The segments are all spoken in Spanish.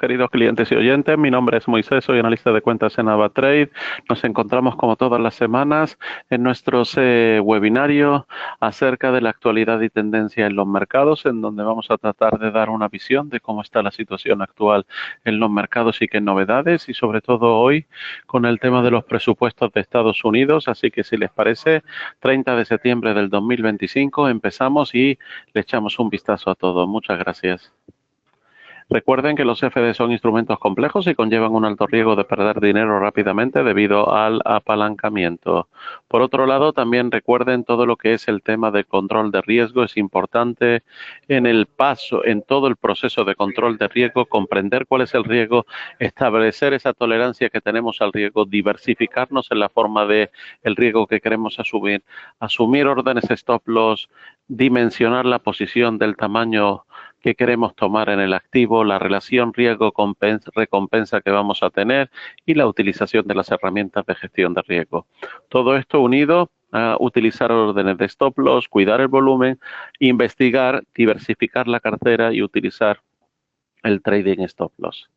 queridos clientes y oyentes. Mi nombre es Moisés, soy analista de cuentas en AvaTrade. Nos encontramos como todas las semanas en nuestros webinarios acerca de la actualidad y tendencia en los mercados, en donde vamos a tratar de dar una visión de cómo está la situación actual en los mercados y qué novedades, y sobre todo hoy con el tema de los presupuestos de Estados Unidos. Así que si les parece, 30 de septiembre del 2025 empezamos y le echamos un vistazo a todo. Muchas gracias. Recuerden que los CFD son instrumentos complejos y conllevan un alto riesgo de perder dinero rápidamente debido al apalancamiento. Por otro lado, también recuerden todo lo que es el tema de control de riesgo. Es importante en todo el proceso de control de riesgo, comprender cuál es el riesgo, establecer esa tolerancia que tenemos al riesgo, diversificarnos en la forma de el riesgo que queremos asumir órdenes stop loss, dimensionar la posición del tamaño que queremos tomar en el activo, la relación riesgo-recompensa que vamos a tener y la utilización de las herramientas de gestión de riesgo. Todo esto unido a utilizar órdenes de stop loss, cuidar el volumen, investigar, diversificar la cartera y utilizar el trading stop loss.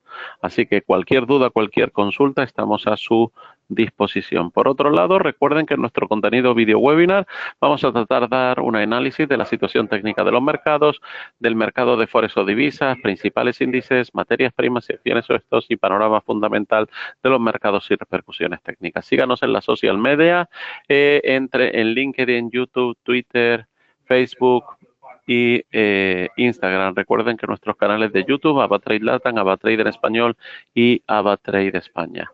Así que cualquier duda, cualquier consulta, estamos a su disposición. Por otro lado, recuerden que en nuestro contenido video webinar vamos a tratar de dar un análisis de la situación técnica de los mercados, del mercado de forex o divisas, principales índices, materias primas, acciones o stocks y panorama fundamental de los mercados y repercusiones técnicas. Síganos en la social media, entre en LinkedIn, YouTube, Twitter, Facebook y Instagram. Recuerden que nuestros canales de YouTube, AvaTrade Latam, AvaTrade en español y AvaTrade España.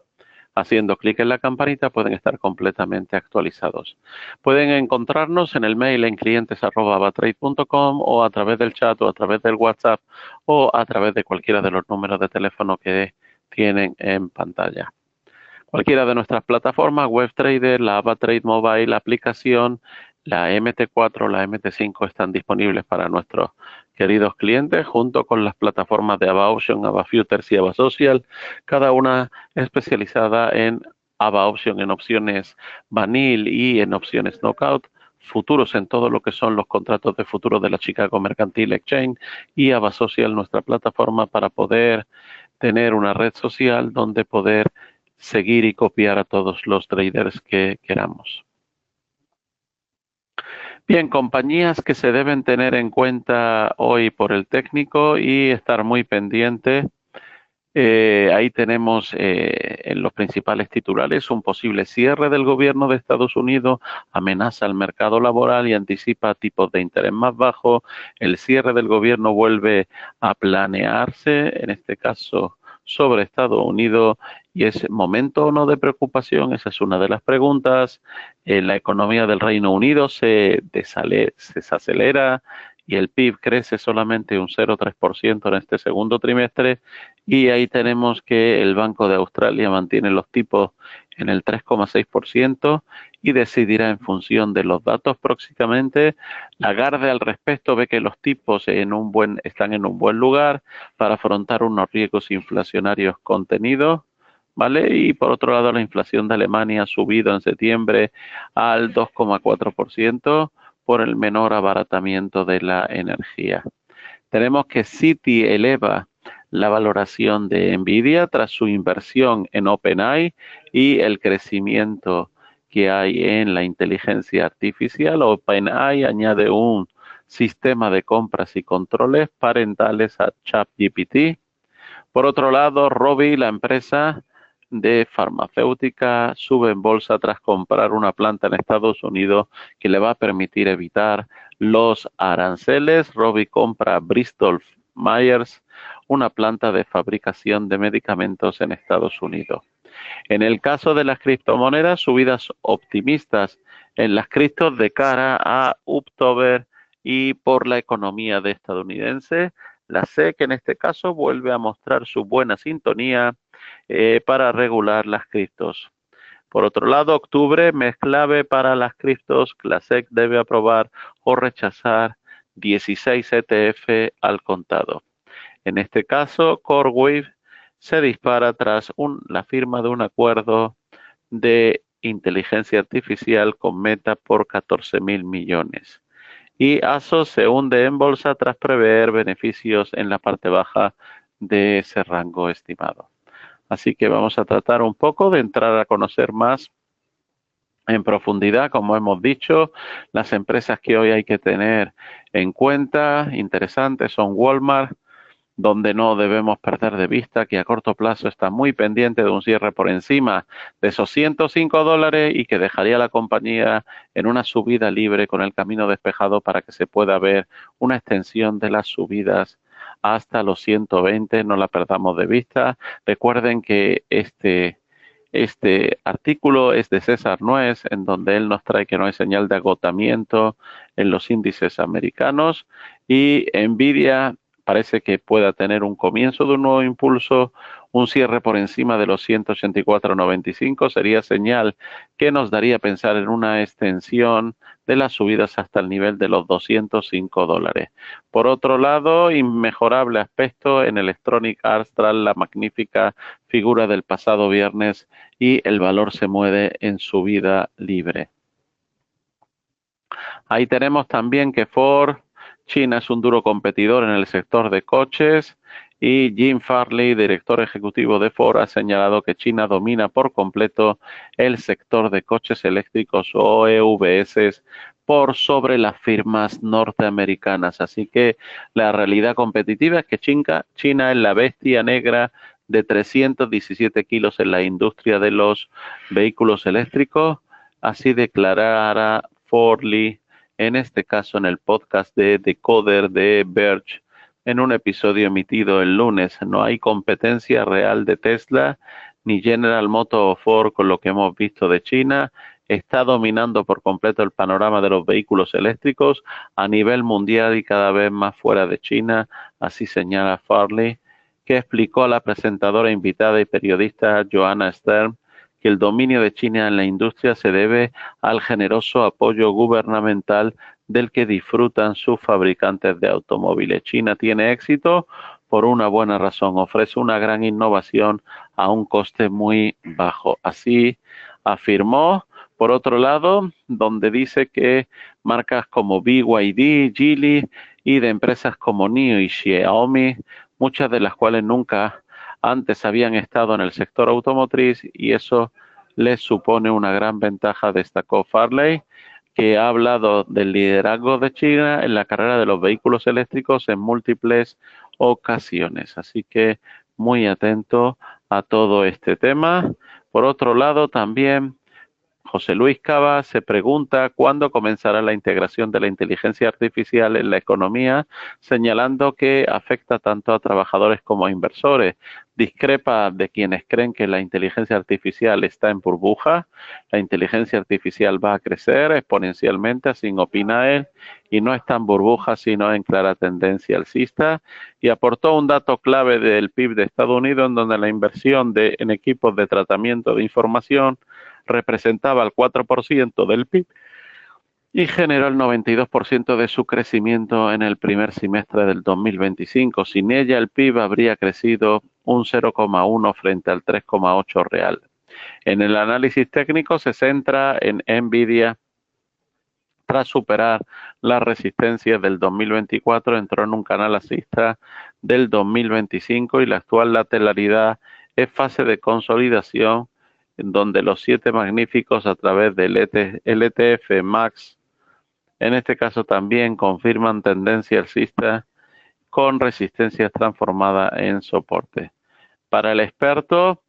Haciendo clic en la campanita pueden estar completamente actualizados. Pueden encontrarnos en el mail en clientes@avatrade.com o a través del chat o a través del WhatsApp o a través de cualquiera de los números de teléfono que tienen en pantalla. Cualquiera de nuestras plataformas, WebTrader, la AvaTrade Mobile, la aplicación, la MT4, la MT5 están disponibles para nuestros queridos clientes, junto con las plataformas de AvaOption, AvaFutures y AvaSocial, cada una especializada en AvaOption en opciones Vanille y en opciones Knockout, futuros en todo lo que son los contratos de futuros de la Chicago Mercantile Exchange, y AvaSocial, nuestra plataforma para poder tener una red social donde poder seguir y copiar a todos los traders que queramos. Bien, compañías que se deben tener en cuenta hoy por el técnico y estar muy pendiente. Ahí tenemos en los principales titulares: un posible cierre del gobierno de Estados Unidos amenaza al mercado laboral y anticipa tipos de interés más bajos. El cierre del gobierno vuelve a planearse, en este caso sobre Estados Unidos, y es momento o no de preocupación. Esa es una de las preguntas. La economía del Reino Unido se desacelera y el PIB crece solamente un 0,3% en este segundo trimestre, y ahí tenemos que el Banco de Australia mantiene los tipos en el 3,6% y decidirá en función de los datos próximamente. Lagarde al respecto ve que los tipos están en un buen lugar para afrontar unos riesgos inflacionarios contenidos, ¿vale? Y por otro lado, la inflación de Alemania ha subido en septiembre al 2,4% por el menor abaratamiento de la energía. Tenemos que Citi eleva la valoración de Nvidia tras su inversión en OpenAI y el crecimiento que hay en la inteligencia artificial. OpenAI añade un sistema de compras y controles parentales a ChatGPT. Por otro lado, Rovi, la empresa de farmacéutica, sube en bolsa tras comprar una planta en Estados Unidos que le va a permitir evitar los aranceles. Rovi compra Bristol Myers, una planta de fabricación de medicamentos en Estados Unidos. En el caso de las criptomonedas, subidas optimistas en las criptos de cara a octubre y por la economía de estadounidense. La SEC en este caso vuelve a mostrar su buena sintonía para regular las criptos. Por otro lado, octubre, mes clave para las criptos. La SEC debe aprobar o rechazar 16 ETF al contado. En este caso, CoreWeave se dispara tras la firma de un acuerdo de inteligencia artificial con Meta por 14.000 millones. Y ASOS se hunde en bolsa tras prever beneficios en la parte baja de ese rango estimado. Así que vamos a tratar un poco de entrar a conocer más en profundidad, como hemos dicho, las empresas que hoy hay que tener en cuenta, interesantes, son Walmart, donde no debemos perder de vista que a corto plazo está muy pendiente de un cierre por encima de esos $105 y que dejaría a la compañía en una subida libre con el camino despejado para que se pueda ver una extensión de las subidas hasta los 120, no la perdamos de vista. Recuerden que este artículo es de César Nuez, en donde él nos trae que no hay señal de agotamiento en los índices americanos y Nvidia parece que pueda tener un comienzo de un nuevo impulso, un cierre por encima de los 184.95 sería señal que nos daría a pensar en una extensión de las subidas hasta el nivel de los $205. Por otro lado, inmejorable aspecto en Electronic Arts tras la magnífica figura del pasado viernes y el valor se mueve en subida libre. Ahí tenemos también que Ford, China es un duro competidor en el sector de coches y Jim Farley, director ejecutivo de Ford, ha señalado que China domina por completo el sector de coches eléctricos o EVs por sobre las firmas norteamericanas. Así que la realidad competitiva es que China es la bestia negra de 317 kilos en la industria de los vehículos eléctricos. Así declarara Farley, en este caso en el podcast de Decoder de Verge, en un episodio emitido el lunes. No hay competencia real de Tesla ni General Motors o Ford con lo que hemos visto de China. Está dominando por completo el panorama de los vehículos eléctricos a nivel mundial y cada vez más fuera de China, así señala Farley, que explicó a la presentadora invitada y periodista Joanna Stern que el dominio de China en la industria se debe al generoso apoyo gubernamental del que disfrutan sus fabricantes de automóviles. China tiene éxito por una buena razón, ofrece una gran innovación a un coste muy bajo. Así afirmó. Por otro lado, donde dice que marcas como BYD, Geely y de empresas como NIO y Xiaomi, muchas de las cuales nunca antes habían estado en el sector automotriz y eso les supone una gran ventaja, destacó Farley, que ha hablado del liderazgo de China en la carrera de los vehículos eléctricos en múltiples ocasiones. Así que muy atento a todo este tema. Por otro lado, también José Luis Cava se pregunta cuándo comenzará la integración de la inteligencia artificial en la economía, señalando que afecta tanto a trabajadores como a inversores. Discrepa de quienes creen que la inteligencia artificial está en burbuja. La inteligencia artificial va a crecer exponencialmente, así opina él, y no está en burbuja, sino en clara tendencia alcista. Y aportó un dato clave del PIB de Estados Unidos, en donde la inversión en equipos de tratamiento de información representaba el 4% del PIB y generó el 92% de su crecimiento en el primer semestre del 2025. Sin ella, el PIB habría crecido un 0,1 frente al 3,8 real. En el análisis técnico se centra en Nvidia. Tras superar las resistencias del 2024, entró en un canal alcista del 2025 y la actual lateralidad es fase de consolidación en donde los 7 magníficos a través del ETF Max, en este caso también confirman tendencia alcista con resistencias transformadas en soporte. Para el experto,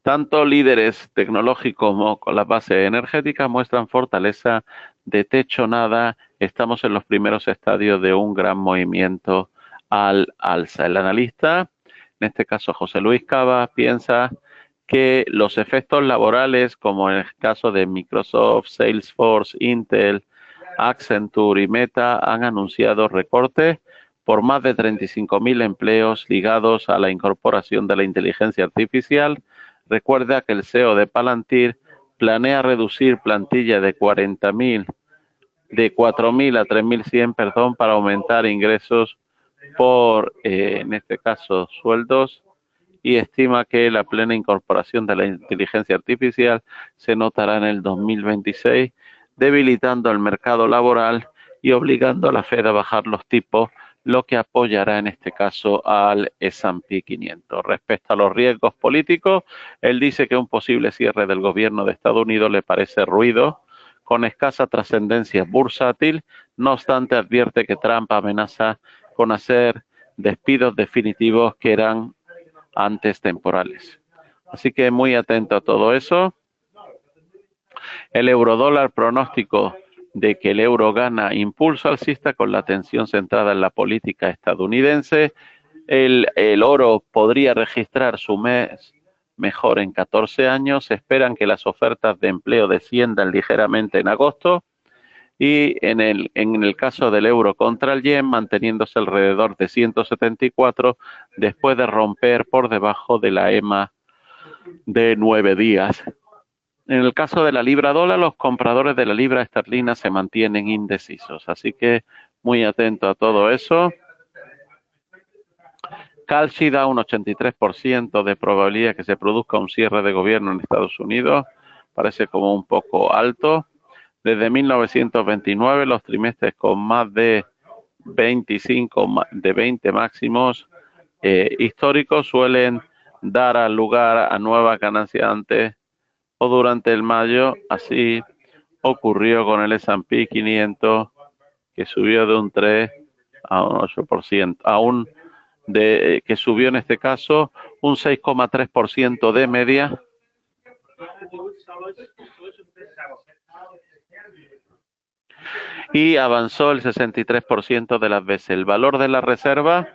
tanto líderes tecnológicos como con las bases energéticas muestran fortaleza de techo nada. Estamos en los primeros estadios de un gran movimiento al alza. El analista, en este caso José Luis Cava, piensa que los efectos laborales, como en el caso de Microsoft, Salesforce, Intel, Accenture y Meta, han anunciado recortes por más de 35.000 empleos ligados a la incorporación de la inteligencia artificial. Recuerda que el CEO de Palantir planea reducir plantilla de 4.000 a 3.100, para aumentar ingresos por, en este caso, sueldos, y estima que la plena incorporación de la inteligencia artificial se notará en el 2026, debilitando el mercado laboral y obligando a la Fed a bajar los tipos, lo que apoyará en este caso al S&P 500. Respecto a los riesgos políticos, él dice que un posible cierre del gobierno de Estados Unidos le parece ruido, con escasa trascendencia bursátil. No obstante, advierte que Trump amenaza con hacer despidos definitivos que eran antes temporales. Así que muy atento a todo eso. El eurodólar, pronóstico de que el euro gana impulso alcista con la atención centrada en la política estadounidense. El oro podría registrar su mes mejor en 14 años. Se esperan que las ofertas de empleo desciendan ligeramente en agosto. Y en el caso del euro contra el yen, manteniéndose alrededor de 174 después de romper por debajo de la EMA de 9 días. En el caso de la libra dólar, los compradores de la libra esterlina se mantienen indecisos, así que muy atento a todo eso. Kalshi da un 83% de probabilidad que se produzca un cierre de gobierno en Estados Unidos, parece como un poco alto. Desde 1929, los trimestres con más de 20 máximos históricos suelen dar lugar a nuevas ganancias antes o durante el mayo. Así ocurrió con el S&P 500, que subió de un 3 a un 8%, que subió en este caso un 6,3% de media. Y avanzó el 63% de las veces. El valor de la reserva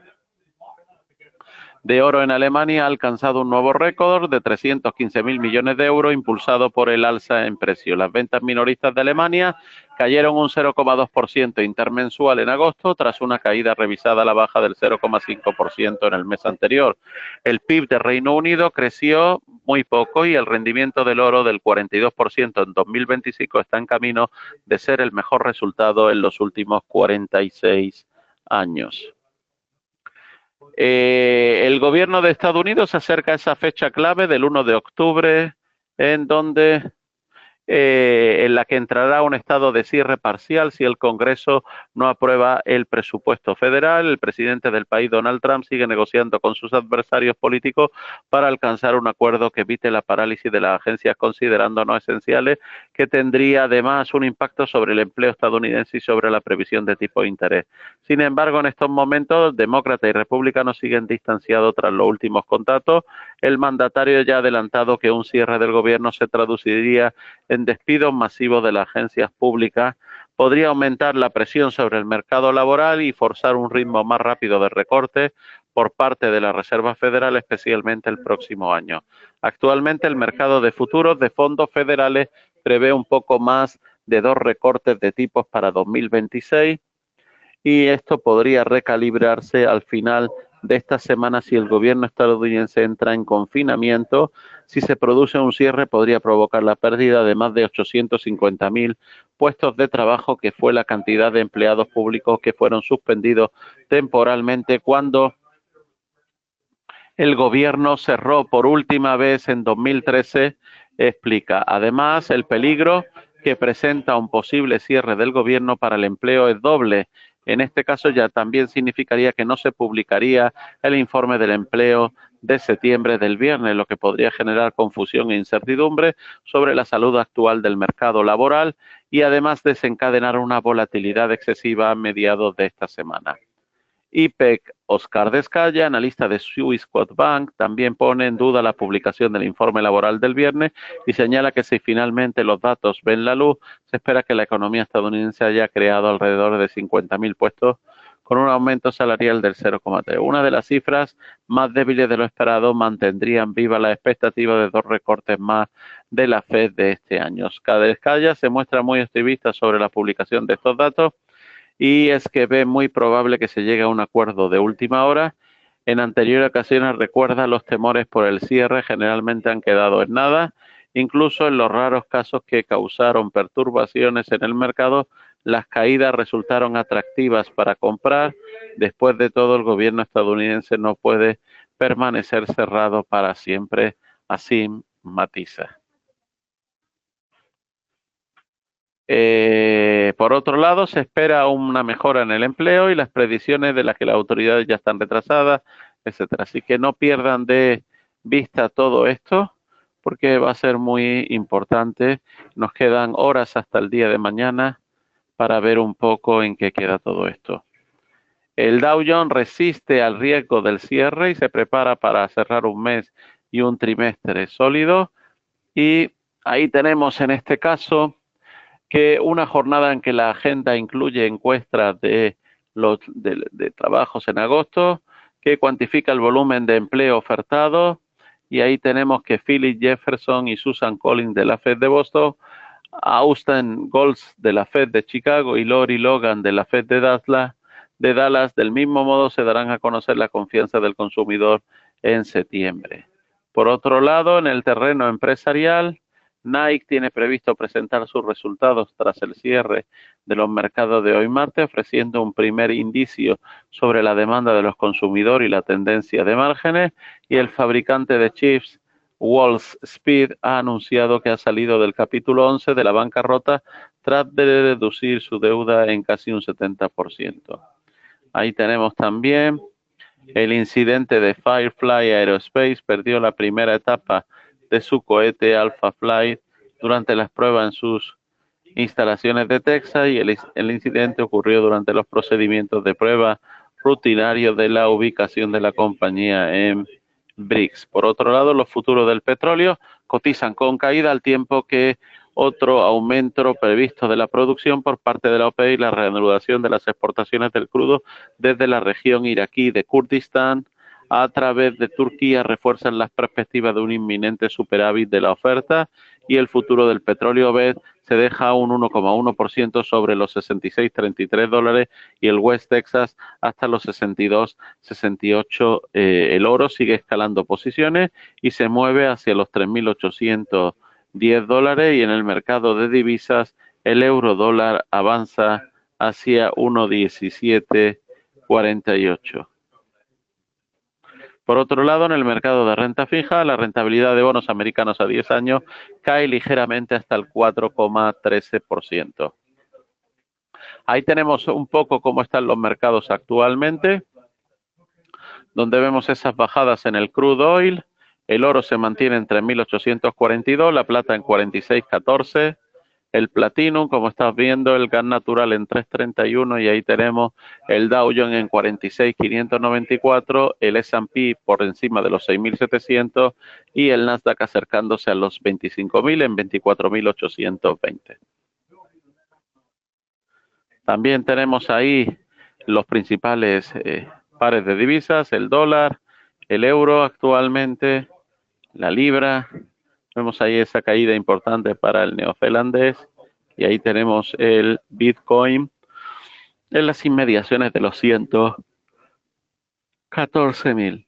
de oro en Alemania ha alcanzado un nuevo récord de 315.000 millones de euros, impulsado por el alza en precio. Las ventas minoristas de Alemania cayeron un 0,2% intermensual en agosto, tras una caída revisada a la baja del 0,5% en el mes anterior. El PIB de Reino Unido creció muy poco y el rendimiento del oro del 42% en 2025 está en camino de ser el mejor resultado en los últimos 46 años. El gobierno de Estados Unidos se acerca a esa fecha clave del 1 de octubre, en la que entrará un estado de cierre parcial si el Congreso no aprueba el presupuesto federal. El presidente del país, Donald Trump, sigue negociando con sus adversarios políticos para alcanzar un acuerdo que evite la parálisis de las agencias considerando no esenciales, que tendría además un impacto sobre el empleo estadounidense y sobre la previsión de tipo de interés. Sin embargo, en estos momentos, demócratas y republicanos siguen distanciados tras los últimos contactos. El mandatario ya ha adelantado que un cierre del gobierno se traduciría en despidos masivos de las agencias públicas, podría aumentar la presión sobre el mercado laboral y forzar un ritmo más rápido de recortes por parte de la Reserva Federal, especialmente el próximo año. Actualmente el mercado de futuros de fondos federales prevé un poco más de 2 recortes de tipos para 2026 y esto podría recalibrarse al final de esta semana si el gobierno estadounidense entra en confinamiento. Si se produce un cierre, podría provocar la pérdida de más de 850.000 puestos de trabajo, que fue la cantidad de empleados públicos que fueron suspendidos temporalmente cuando el gobierno cerró por última vez en 2013, explica. Además, el peligro que presenta un posible cierre del gobierno para el empleo es doble. En este caso ya también significaría que no se publicaría el informe del empleo de septiembre del viernes, lo que podría generar confusión e incertidumbre sobre la salud actual del mercado laboral y además desencadenar una volatilidad excesiva a mediados de esta semana. IPEC Oscar Descaya, analista de Swissquote Bank, también pone en duda la publicación del informe laboral del viernes y señala que si finalmente los datos ven la luz, se espera que la economía estadounidense haya creado alrededor de 50.000 puestos con un aumento salarial del 0,3. Una de las cifras más débiles de lo esperado mantendrían viva la expectativa de 2 recortes más de la Fed de este año. Oscar Descaya se muestra muy optimista sobre la publicación de estos datos y es que ve muy probable que se llegue a un acuerdo de última hora. En anteriores ocasiones recuerda los temores por el cierre generalmente han quedado en nada. Incluso en los raros casos que causaron perturbaciones en el mercado, las caídas resultaron atractivas para comprar. Después de todo, el gobierno estadounidense no puede permanecer cerrado para siempre, así matiza. por otro lado, se espera una mejora en el empleo y las predicciones de las que las autoridades ya están retrasadas, etcétera. Así que no pierdan de vista todo esto, porque va a ser muy importante. Nos quedan horas hasta el día de mañana para ver un poco en qué queda todo esto. El Dow Jones resiste al riesgo del cierre y se prepara para cerrar un mes y un trimestre sólido. Y ahí tenemos en este caso que una jornada en que la agenda incluye encuestas de trabajos en agosto, que cuantifica el volumen de empleo ofertado, y ahí tenemos que Philip Jefferson y Susan Collins de la Fed de Boston, Austin Golds de la Fed de Chicago y Lori Logan de la Fed de Dallas, del mismo modo se darán a conocer la confianza del consumidor en septiembre. Por otro lado, en el terreno empresarial, Nike tiene previsto presentar sus resultados tras el cierre de los mercados de hoy martes, ofreciendo un primer indicio sobre la demanda de los consumidores y la tendencia de márgenes, y el fabricante de chips Wolfspeed ha anunciado que ha salido del capítulo 11 de la bancarrota tras de reducir su deuda en casi un 70%. Ahí tenemos también el incidente de Firefly Aerospace. Perdió la primera etapa de su cohete Alpha Flight durante las pruebas en sus instalaciones de Texas, y el incidente ocurrió durante los procedimientos de prueba rutinarios de la ubicación de la compañía en Briggs. Por otro lado, los futuros del petróleo cotizan con caída al tiempo que otro aumento previsto de la producción por parte de la OPEP y la reanudación de las exportaciones del crudo desde la región iraquí de Kurdistán a través de Turquía refuerzan las perspectivas de un inminente superávit de la oferta, y el futuro del petróleo BED se deja un 1,1% sobre los $66.33 y el West Texas hasta los 62,68. El oro sigue escalando posiciones y se mueve hacia los $3.810, y en el mercado de divisas el euro dólar avanza hacia 1,1748. Por otro lado, en el mercado de renta fija, la rentabilidad de bonos americanos a 10 años cae ligeramente hasta el 4,13%. Ahí tenemos un poco cómo están los mercados actualmente, donde vemos esas bajadas en el crude oil. El oro se mantiene en 3.842, la plata en 46,14. El Platinum, como estás viendo, el gas natural en 3.31, y ahí tenemos el Dow Jones en 46.594, el S&P por encima de los 6.700 y el Nasdaq acercándose a los 25.000 en 24.820. También tenemos ahí los principales pares de divisas, el dólar, el euro actualmente, la libra. Vemos ahí esa caída importante para el neozelandés, y ahí tenemos el Bitcoin en las inmediaciones de los 114.000.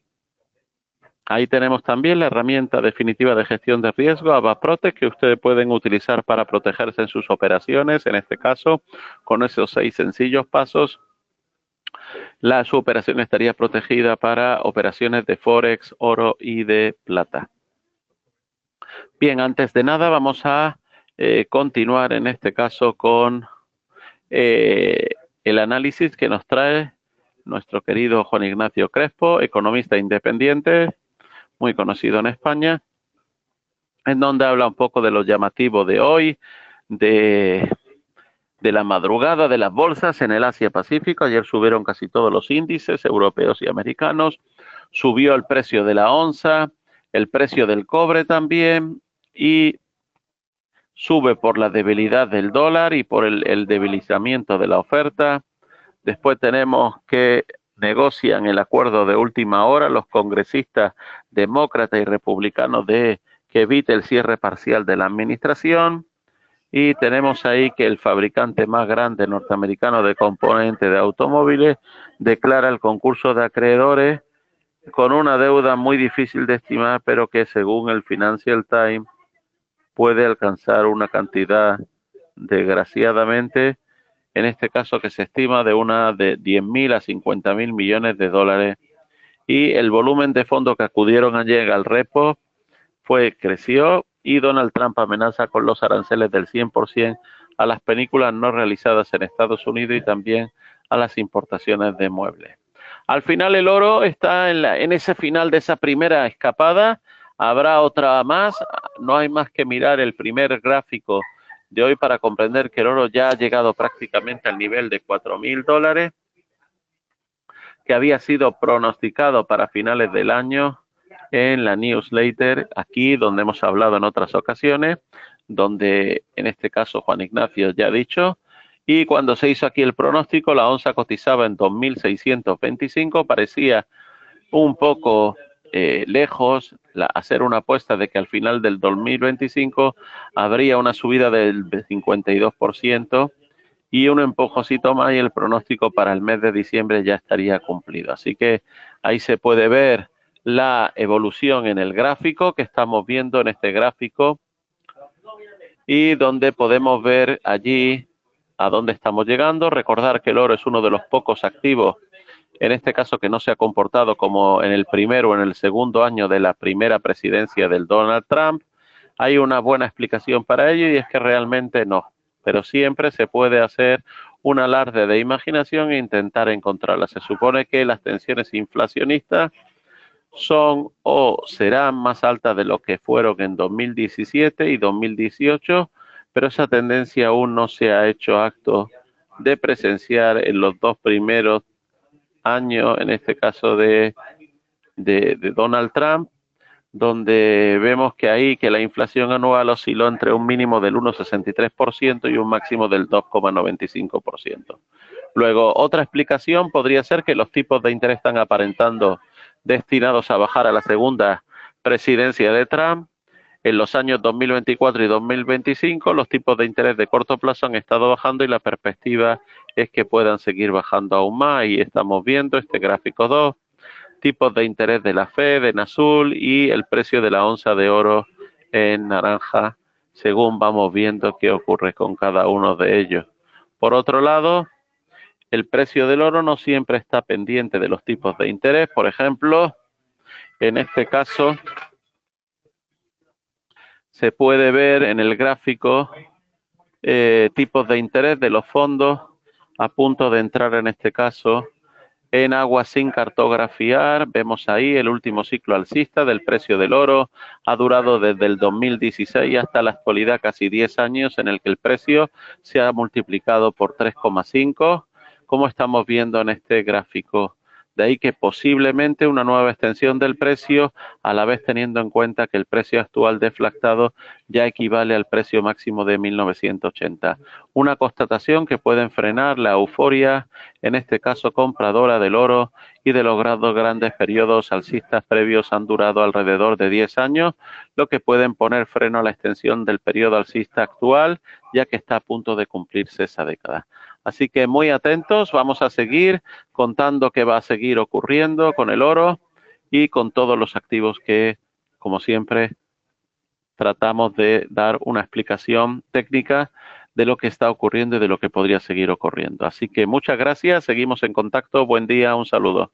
Ahí tenemos también la herramienta definitiva de gestión de riesgo, Ava Protect, que ustedes pueden utilizar para protegerse en sus operaciones. En este caso, con esos 6 sencillos pasos, su operación estaría protegida para operaciones de Forex, oro y de plata. Bien, antes de nada vamos a continuar en este caso con el análisis que nos trae nuestro querido Juan Ignacio Crespo, economista independiente, muy conocido en España, en donde habla un poco de lo llamativo de hoy, de la madrugada de las bolsas en el Asia-Pacífico. Ayer subieron casi todos los índices europeos y americanos, subió el precio de la onza, el precio del cobre también, y sube por la debilidad del dólar y por el debilitamiento de la oferta. Después tenemos que negocian el acuerdo de última hora los congresistas demócratas y republicanos de que evite el cierre parcial de la administración. Y tenemos ahí que el fabricante más grande norteamericano de componentes de automóviles declara el concurso de acreedores con una deuda muy difícil de estimar, pero que según el Financial Times puede alcanzar una cantidad, desgraciadamente, en este caso que se estima de 10.000 a 50.000 millones de dólares. Y el volumen de fondos que acudieron ayer al repo creció, y Donald Trump amenaza con los aranceles del 100% a las películas no realizadas en Estados Unidos y también a las importaciones de muebles. Al final el oro está en ese final de esa primera escapada. Habrá otra más. No hay más que mirar el primer gráfico de hoy para comprender que el oro ya ha llegado prácticamente al nivel de $4.000, que había sido pronosticado para finales del año en la newsletter, aquí donde hemos hablado en otras ocasiones, donde en este caso Juan Ignacio ya ha dicho, y cuando se hizo aquí el pronóstico, la onza cotizaba en 2.625, parecía un poco lejos hacer una apuesta de que al final del 2025 habría una subida del 52%, y un empujoncito más y el pronóstico para el mes de diciembre ya estaría cumplido. Así que ahí se puede ver la evolución en el gráfico que estamos viendo en este gráfico y donde podemos ver allí a dónde estamos llegando. Recordar que el oro es uno de los pocos activos, en este caso, que no se ha comportado como en el primer o en el segundo año de la primera presidencia del Donald Trump. Hay una buena explicación para ello y es que realmente no, pero siempre se puede hacer un alarde de imaginación e intentar encontrarla. Se supone que las tensiones inflacionistas son o serán más altas de lo que fueron en 2017 y 2018, pero esa tendencia aún no se ha hecho acto de presenciar en los dos primeros años, en este caso de Donald Trump, donde vemos que ahí que la inflación anual osciló entre un mínimo del 1,63% y un máximo del 2,95%. Luego, otra explicación podría ser que los tipos de interés están aparentando destinados a bajar a la segunda presidencia de Trump. En los años 2024 y 2025, los tipos de interés de corto plazo han estado bajando y la perspectiva es que puedan seguir bajando aún más. Y estamos viendo este gráfico 2, tipos de interés de la Fed en azul y el precio de la onza de oro en naranja, según vamos viendo qué ocurre con cada uno de ellos. Por otro lado, el precio del oro no siempre está pendiente de los tipos de interés. Por ejemplo, en este caso, se puede ver en el gráfico tipos de interés de los fondos a punto de entrar, en este caso, en agua sin cartografiar. Vemos ahí el último ciclo alcista del precio del oro. Ha durado desde el 2016 hasta la actualidad casi 10 años, en el que el precio se ha multiplicado por 3,5, como estamos viendo en este gráfico. De ahí que posiblemente una nueva extensión del precio, a la vez teniendo en cuenta que el precio actual deflactado ya equivale al precio máximo de 1980. Una constatación que puede frenar la euforia, en este caso compradora del oro, y de los grandes periodos alcistas previos han durado alrededor de 10 años, lo que pueden poner freno a la extensión del periodo alcista actual, ya que está a punto de cumplirse esa década. Así que muy atentos, vamos a seguir contando qué va a seguir ocurriendo con el oro y con todos los activos que, como siempre, tratamos de dar una explicación técnica de lo que está ocurriendo y de lo que podría seguir ocurriendo. Así que muchas gracias, seguimos en contacto, buen día, un saludo.